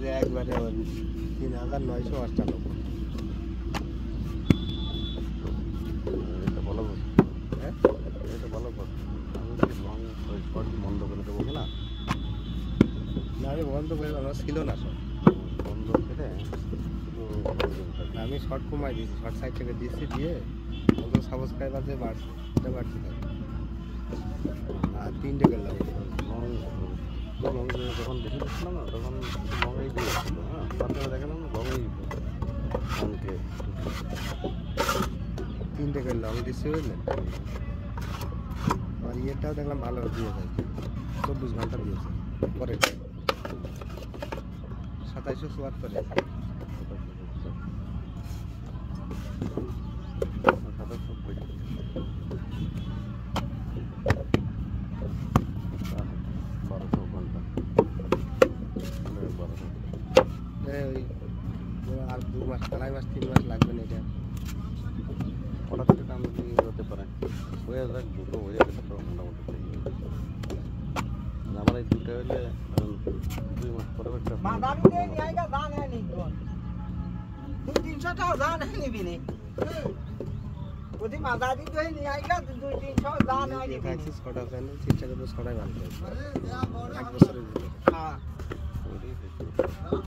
যে একবারে ৩,৯৯৮। এটা বলো হ্যাঁ, এটা বলো আমি কি রং শর্ট বন্ধ করে দেবো না? না আমি বন্ধ করে আমার ছিল না সব বন্ধ করে আমি শর্ট কমাই দিয়েছি, শর্ট সাইড থেকে দিচ্ছি দিয়ে অন্তত সাবস্ক্রাইবার যে বাড়ছে এটা বাড়ছে থাকে। আর 3টে করলাম রং যখন বেশি দেখছিলাম না তখন রঙেই দিয়েছিল। হ্যাঁ, তারপরে দেখালাম রঙেই রঙকে 3টে করলাম দিচ্ছি বুঝলেন। আর ইয়েটাও দেখলাম ভালো দিয়ে যায়, 24 ঘন্টা দিয়েছে পরে 2774। ওই আর 2 মাস, 2.5 মাস 3 মাস লাগবে না এটা। হঠাৎ থেকে কাম হতে পারে, হয়ে যাক দুটো হয়ে গেলে তো মোটামুটি আমার এই দুটো হলে 2 মাস পরে একটা ছটা চ্যানেল ঠিকঠাক ছড়াই ভালো এক বছরের ভিতরে।